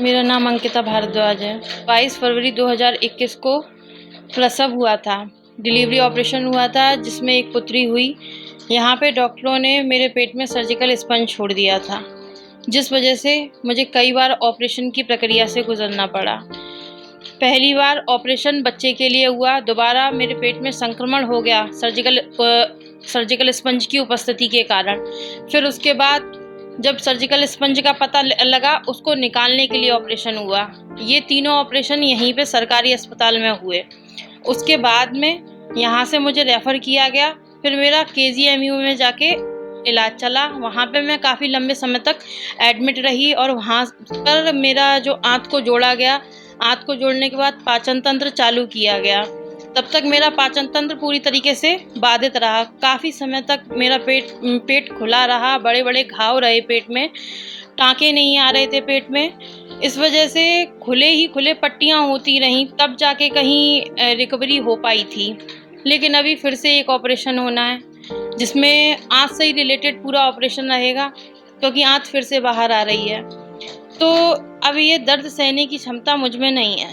मेरा नाम अंकिता भारद्वाज है। 22 फरवरी 2021 को प्रसव हुआ था। डिलीवरी ऑपरेशन हुआ था जिसमें एक पुत्री हुई। यहाँ पे डॉक्टरों ने मेरे पेट में सर्जिकल स्पंज छोड़ दिया था, जिस वजह से मुझे कई बार ऑपरेशन की प्रक्रिया से गुजरना पड़ा। पहली बार ऑपरेशन बच्चे के लिए हुआ, दोबारा मेरे पेट में संक्रमण हो गया सर्जिकल स्पंज की उपस्थिति के कारण। फिर उसके बाद जब सर्जिकल स्पंज का पता लगा, उसको निकालने के लिए ऑपरेशन हुआ। ये तीनों ऑपरेशन यहीं पे सरकारी अस्पताल में हुए। उसके बाद में यहाँ से मुझे रेफ़र किया गया। फिर मेरा KGMU में जाके इलाज चला। वहाँ पे मैं काफ़ी लंबे समय तक एडमिट रही और वहाँ पर मेरा जो आंत को जोड़ा गया, आंत को जोड़ने के बाद पाचन तंत्र चालू किया गया। तब तक मेरा पाचन तंत्र पूरी तरीके से बाधित रहा। काफ़ी समय तक मेरा पेट खुला रहा, बड़े बड़े घाव रहे पेट में, टाँके नहीं आ रहे थे पेट में। इस वजह से खुले पट्टियाँ होती रहीं, तब जाके कहीं रिकवरी हो पाई थी। लेकिन अभी फिर से एक ऑपरेशन होना है, जिसमें आंत से ही रिलेटेड पूरा ऑपरेशन रहेगा, क्योंकि आंत फिर से बाहर आ रही है। तो अभी ये दर्द सहने की क्षमता मुझ में नहीं है।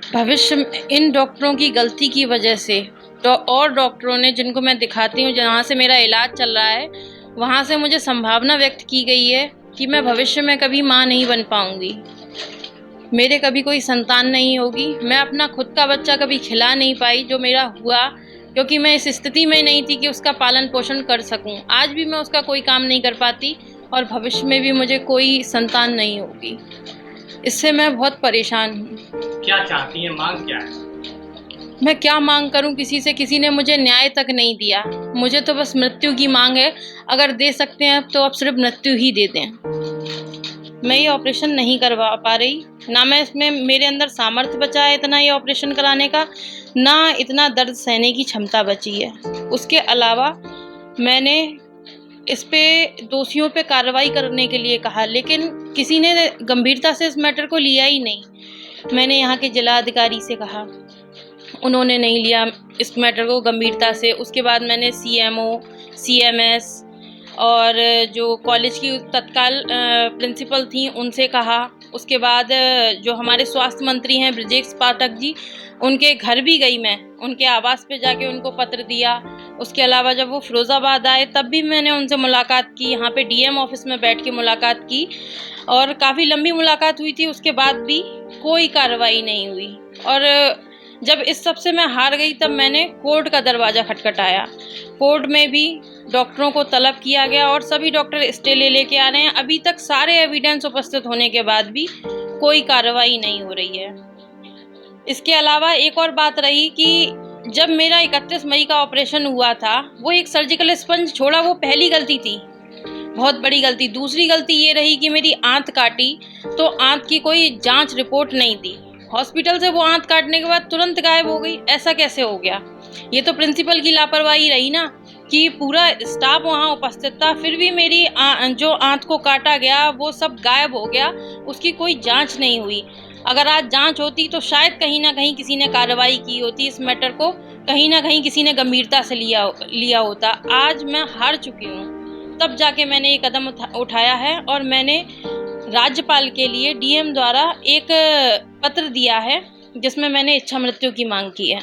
भविष्य में इन डॉक्टरों की गलती की वजह से और डॉक्टरों ने, जिनको मैं दिखाती हूँ, जहाँ से मेरा इलाज चल रहा है, वहाँ से मुझे संभावना व्यक्त की गई है कि मैं भविष्य में कभी माँ नहीं बन पाऊँगी, मेरे कभी कोई संतान नहीं होगी। मैं अपना खुद का बच्चा कभी खिला नहीं पाई जो मेरा हुआ, क्योंकि मैं इस स्थिति में नहीं थी कि उसका पालन पोषण कर सकूं। आज भी मैं उसका कोई काम नहीं कर पाती और भविष्य में भी मुझे कोई संतान नहीं होगी। इससे मैं बहुत परेशान हूँ। क्या चाहती हैं, मांग क्या है? मैं क्या मांग करूं किसी से? किसी ने मुझे न्याय तक नहीं दिया। मुझे तो बस मृत्यु की मांग है। अगर दे सकते हैं तो अब सिर्फ मृत्यु ही दे दें। मैं ये ऑपरेशन नहीं करवा पा रही, ना मैं इसमें मेरे अंदर सामर्थ्य बचा है इतना ये ऑपरेशन कराने का, ना इतना दर्द सहने की क्षमता बची है। उसके अलावा मैंने इस पे दोषियों पे कार्रवाई करने के लिए कहा, लेकिन किसी ने गंभीरता से इस मैटर को लिया ही नहीं। मैंने यहाँ के जिला अधिकारी से कहा, उन्होंने नहीं लिया इस मैटर को गंभीरता से। उसके बाद मैंने CMO, CMS और जो कॉलेज की तत्काल प्रिंसिपल थी उनसे कहा। उसके बाद जो हमारे स्वास्थ्य मंत्री हैं ब्रजेश पाठक जी, उनके घर भी गई मैं, उनके आवास पे जाके उनको पत्र दिया। उसके अलावा जब वो फिरोज़ाबाद आए तब भी मैंने उनसे मुलाकात की, यहाँ पे DM ऑफिस में बैठ के मुलाकात की और काफ़ी लंबी मुलाकात हुई थी। उसके बाद भी कोई कार्रवाई नहीं हुई और जब इस सब से मैं हार गई तब मैंने कोर्ट का दरवाज़ा खटखटाया। कोर्ट में भी डॉक्टरों को तलब किया गया और सभी डॉक्टर स्टे लेके आ रहे हैं। अभी तक सारे एविडेंस उपस्थित होने के बाद भी कोई कार्रवाई नहीं हो रही है। इसके अलावा एक और बात रही कि जब मेरा 31 मई का ऑपरेशन हुआ था, वो एक सर्जिकल स्पंज छोड़ा, वो पहली गलती थी, बहुत बड़ी गलती। दूसरी गलती ये रही कि मेरी आंत काटी तो आंत की कोई जांच रिपोर्ट नहीं दी। हॉस्पिटल से वो आंत काटने के बाद तुरंत गायब हो गई। ऐसा कैसे हो गया? ये तो प्रिंसिपल की लापरवाही रही ना, कि पूरा स्टाफ वहाँ उपस्थित था, फिर भी मेरी जो आंत को काटा गया वो सब गायब हो गया, उसकी कोई जांच नहीं हुई। अगर आज जांच होती तो शायद कहीं ना कहीं किसी ने कार्रवाई की होती, इस मैटर को कहीं ना कहीं किसी ने गंभीरता से लिया होता। आज मैं हार चुकी हूँ, तब जाके मैंने ये कदम उठाया है और मैंने राज्यपाल के लिए DM द्वारा एक पत्र दिया है, जिसमें मैंने इच्छा मृत्यु की मांग की है।